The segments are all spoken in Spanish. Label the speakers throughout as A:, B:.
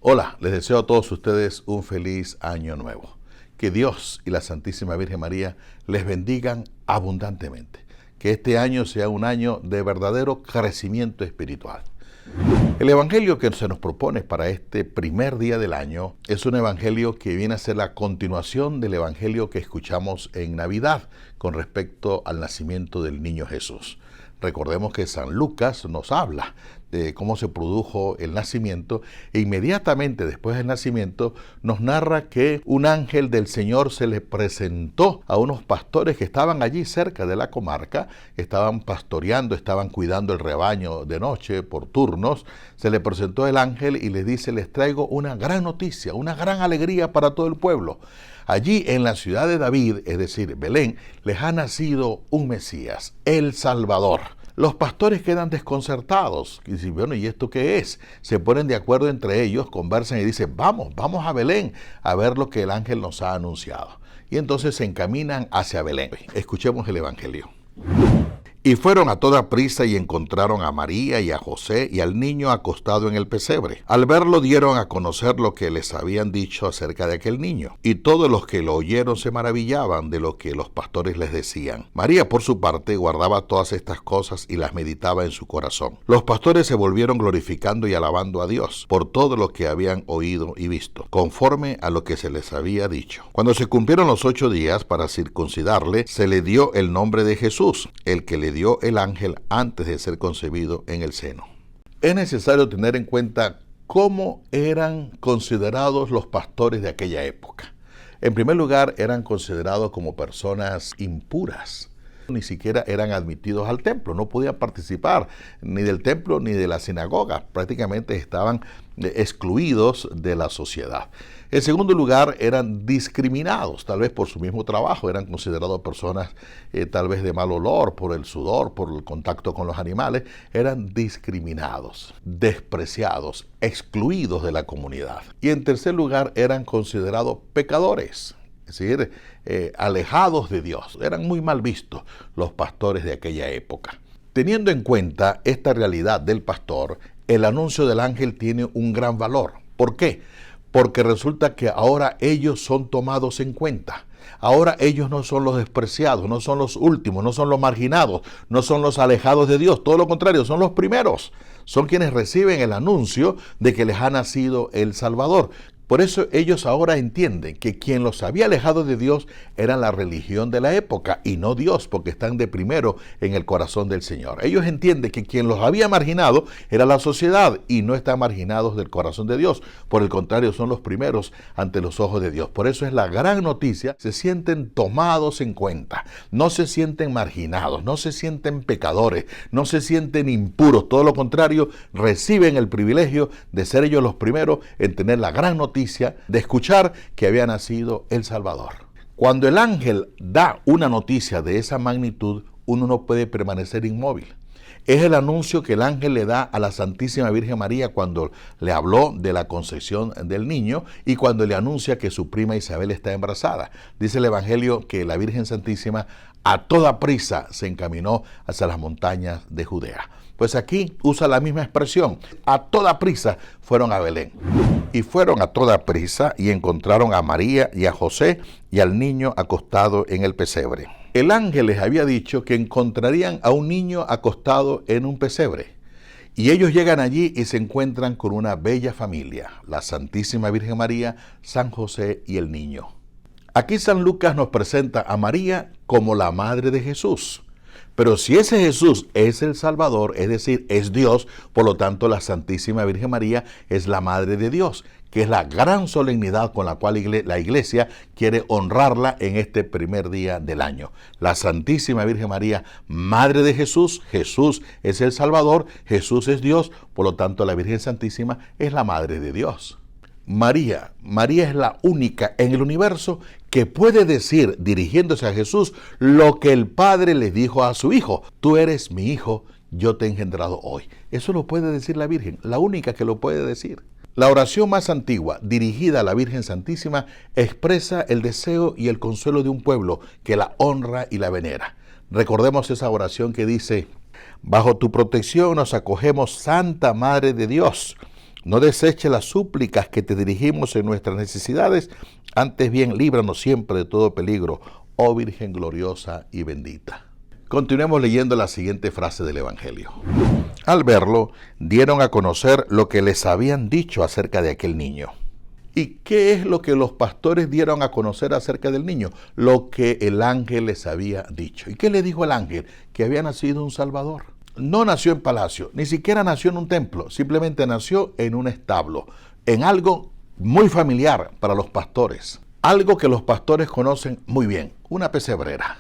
A: Hola, les deseo a todos ustedes un feliz año nuevo. Que Dios y la Santísima Virgen María les bendigan abundantemente. Que este año sea un año de verdadero crecimiento espiritual. El evangelio que se nos propone para este primer día del año es un evangelio que viene a ser la continuación del evangelio que escuchamos en Navidad con respecto al nacimiento del niño Jesús. Recordemos que San Lucas nos habla de cómo se produjo el nacimiento e inmediatamente después del nacimiento nos narra que un ángel del Señor se le presentó a unos pastores que estaban allí cerca de la comarca, estaban pastoreando, estaban cuidando el rebaño de noche por turnos. Se le presentó el ángel y les dice: les traigo una gran noticia, una gran alegría para todo el pueblo. Allí en la ciudad de David, es decir, Belén, les ha nacido un Mesías, el Salvador. Los pastores quedan desconcertados y dicen: bueno, ¿y esto qué es? Se ponen de acuerdo entre ellos, conversan y dicen: vamos a Belén a ver lo que el ángel nos ha anunciado. Y entonces se encaminan hacia Belén. Escuchemos el evangelio. Y fueron a toda prisa y encontraron a María y a José y al niño acostado en el pesebre. Al verlo dieron a conocer lo que les habían dicho acerca de aquel niño. Y todos los que lo oyeron se maravillaban de lo que los pastores les decían. María, por su parte, guardaba todas estas cosas y las meditaba en su corazón. Los pastores se volvieron glorificando y alabando a Dios por todo lo que habían oído y visto, conforme a lo que se les había dicho. Cuando se cumplieron los 8 días para circuncidarle, se le dio el nombre de Jesús, el que le dio el ángel antes de ser concebido en el seno. Es necesario tener en cuenta cómo eran considerados los pastores de aquella época. En primer lugar, eran considerados como personas impuras. Ni siquiera eran admitidos al templo, no podían participar ni del templo ni de la sinagoga, prácticamente estaban excluidos de la sociedad. En segundo lugar, eran discriminados, tal vez por su mismo trabajo, eran considerados personas tal vez de mal olor, por el sudor, por el contacto con los animales, eran discriminados, despreciados, excluidos de la comunidad. Y en tercer lugar, eran considerados pecadores. Es decir, alejados de Dios. Eran muy mal vistos los pastores de aquella época. Teniendo en cuenta esta realidad del pastor, el anuncio del ángel tiene un gran valor. ¿Por qué? Porque resulta que ahora ellos son tomados en cuenta. Ahora ellos no son los despreciados, no son los últimos, no son los marginados, no son los alejados de Dios. Todo lo contrario, son los primeros. Son quienes reciben el anuncio de que les ha nacido el Salvador. Por eso ellos ahora entienden que quien los había alejado de Dios era la religión de la época y no Dios, porque están de primero en el corazón del Señor. Ellos entienden que quien los había marginado era la sociedad y no están marginados del corazón de Dios. Por el contrario, son los primeros ante los ojos de Dios. Por eso es la gran noticia: se sienten tomados en cuenta, no se sienten marginados, no se sienten pecadores, no se sienten impuros. Todo lo contrario, reciben el privilegio de ser ellos los primeros en tener la gran noticia de escuchar que había nacido el Salvador. Cuando el ángel da una noticia de esa magnitud, uno no puede permanecer inmóvil. Es el anuncio que el ángel le da a la Santísima Virgen María cuando le habló de la concepción del niño y cuando le anuncia que su prima Isabel está embarazada. Dice el evangelio que la Virgen Santísima a toda prisa se encaminó hacia las montañas de Judea. Pues aquí usa la misma expresión: a toda prisa fueron a Belén. Y fueron a toda prisa y encontraron a María y a José y al niño acostado en el pesebre. El ángel les había dicho que encontrarían a un niño acostado en un pesebre. Y ellos llegan allí y se encuentran con una bella familia: la Santísima Virgen María, San José y el niño. Aquí San Lucas nos presenta a María como la madre de Jesús. Pero si ese Jesús es el Salvador, es decir, es Dios, por lo tanto la Santísima Virgen María es la Madre de Dios, que es la gran solemnidad con la cual la Iglesia quiere honrarla en este primer día del año. La Santísima Virgen María, Madre de Jesús, Jesús es el Salvador, Jesús es Dios, por lo tanto la Virgen Santísima es la Madre de Dios. María es la única en el universo que puede decir, dirigiéndose a Jesús, lo que el Padre le dijo a su Hijo: tú eres mi Hijo, yo te he engendrado hoy. Eso lo puede decir la Virgen, la única que lo puede decir. La oración más antigua, dirigida a la Virgen Santísima, expresa el deseo y el consuelo de un pueblo que la honra y la venera. Recordemos esa oración que dice: bajo tu protección nos acogemos, Santa Madre de Dios. No deseches las súplicas que te dirigimos en nuestras necesidades, antes bien líbranos siempre de todo peligro, oh Virgen gloriosa y bendita. Continuemos leyendo la siguiente frase del Evangelio. Al verlo, dieron a conocer lo que les habían dicho acerca de aquel niño. ¿Y qué es lo que los pastores dieron a conocer acerca del niño? Lo que el ángel les había dicho. ¿Y qué le dijo el ángel? Que había nacido un Salvador. No nació en palacio, ni siquiera nació en un templo, simplemente nació en un establo, en algo muy familiar para los pastores, algo que los pastores conocen muy bien, una pesebrera.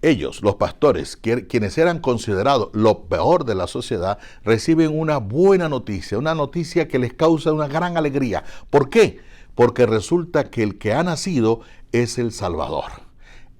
A: Ellos, los pastores, quienes eran considerados lo peor de la sociedad, reciben una buena noticia, una noticia que les causa una gran alegría. ¿Por qué? Porque resulta que el que ha nacido es el Salvador.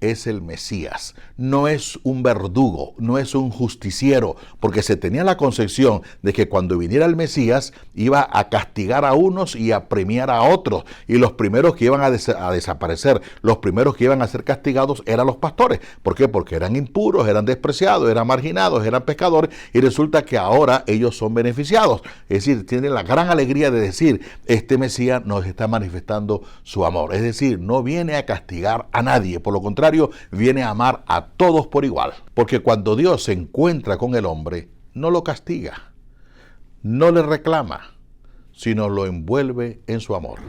A: Es el Mesías, no es un verdugo, no es un justiciero, porque se tenía la concepción de que cuando viniera el Mesías iba a castigar a unos y a premiar a otros, y los primeros que iban a desaparecer, los primeros que iban a ser castigados eran los pastores. ¿Por qué? Porque eran impuros, eran despreciados, eran marginados, eran pecadores, y resulta que ahora ellos son beneficiados. Es decir, tienen la gran alegría de decir, este Mesías nos está manifestando su amor. Es decir, no viene a castigar a nadie, por lo contrario, viene a amar a todos por igual. Porque cuando Dios se encuentra con el hombre, no lo castiga, no le reclama, sino lo envuelve en su amor.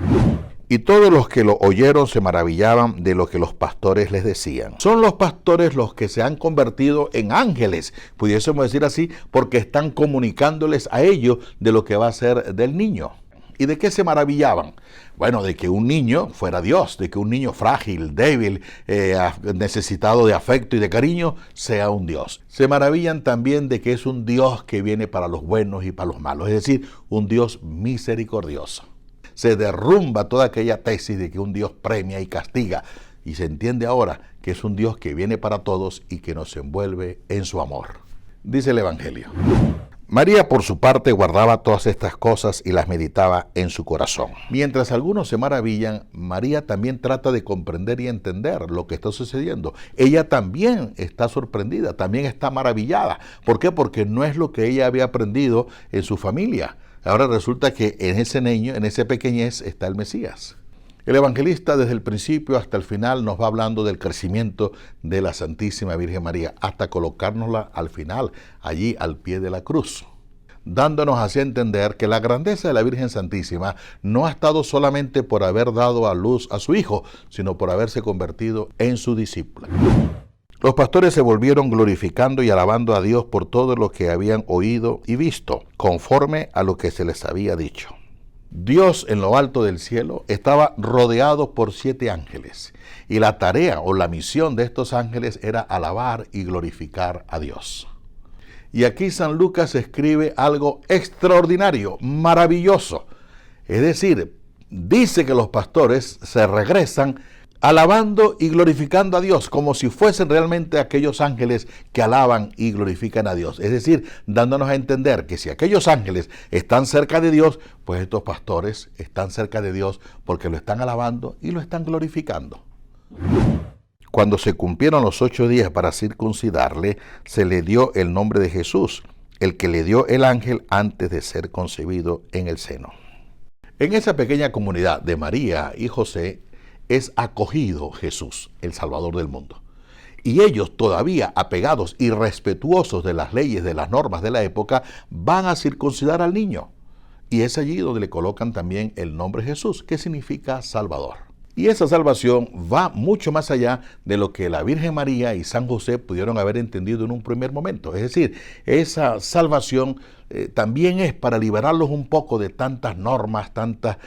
A: Y todos los que lo oyeron se maravillaban de lo que los pastores les decían. Son los pastores los que se han convertido en ángeles, pudiésemos decir así, porque están comunicándoles a ellos de lo que va a ser del niño. ¿Y de qué se maravillaban? Bueno, de que un niño fuera Dios, de que un niño frágil, débil, necesitado de afecto y de cariño, sea un Dios. Se maravillan también de que es un Dios que viene para los buenos y para los malos, es decir, un Dios misericordioso. Se derrumba toda aquella tesis de que un Dios premia y castiga, y se entiende ahora que es un Dios que viene para todos y que nos envuelve en su amor. Dice el Evangelio. María, por su parte, guardaba todas estas cosas y las meditaba en su corazón. Mientras algunos se maravillan, María también trata de comprender y entender lo que está sucediendo. Ella también está sorprendida, también está maravillada. ¿Por qué? Porque no es lo que ella había aprendido en su familia. Ahora resulta que en ese niño, en ese pequeñez, está el Mesías. El evangelista desde el principio hasta el final nos va hablando del crecimiento de la Santísima Virgen María, hasta colocárnosla al final, allí al pie de la cruz, dándonos así a entender que la grandeza de la Virgen Santísima no ha estado solamente por haber dado a luz a su Hijo, sino por haberse convertido en su discípula. Los pastores se volvieron glorificando y alabando a Dios por todo lo que habían oído y visto, conforme a lo que se les había dicho. Dios en lo alto del cielo estaba rodeado por 7 ángeles y la tarea o la misión de estos ángeles era alabar y glorificar a Dios. Y aquí San Lucas escribe algo extraordinario, maravilloso. Es decir, dice que los pastores se regresan alabando y glorificando a Dios, como si fuesen realmente aquellos ángeles que alaban y glorifican a Dios. Es decir, dándonos a entender que si aquellos ángeles están cerca de Dios, pues estos pastores están cerca de Dios porque lo están alabando y lo están glorificando. Cuando se cumplieron los 8 días para circuncidarle, se le dio el nombre de Jesús, el que le dio el ángel antes de ser concebido en el seno. En esa pequeña comunidad de María y José, es acogido Jesús, el Salvador del mundo. Y ellos, todavía apegados y respetuosos de las leyes, de las normas de la época, van a circuncidar al niño. Y es allí donde le colocan también el nombre Jesús, que significa Salvador. Y esa salvación va mucho más allá de lo que la Virgen María y San José pudieron haber entendido en un primer momento. Es decir, esa salvación también es para liberarlos un poco de tantas normas, tantas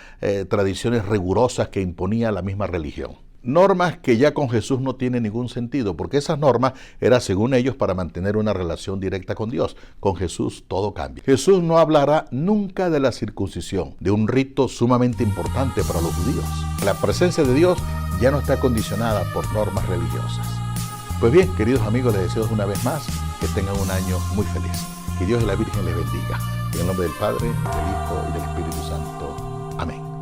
A: tradiciones rigurosas que imponía la misma religión. Normas que ya con Jesús no tienen ningún sentido, porque esas normas eran, según ellos, para mantener una relación directa con Dios. Con Jesús todo cambia. Jesús no hablará nunca de la circuncisión, de un rito sumamente importante para los judíos. La presencia de Dios ya no está condicionada por normas religiosas. Pues bien, queridos amigos, les deseo una vez más que tengan un año muy feliz. Que Dios y la Virgen les bendiga. En el nombre del Padre, del Hijo y del Espíritu Santo. Amén.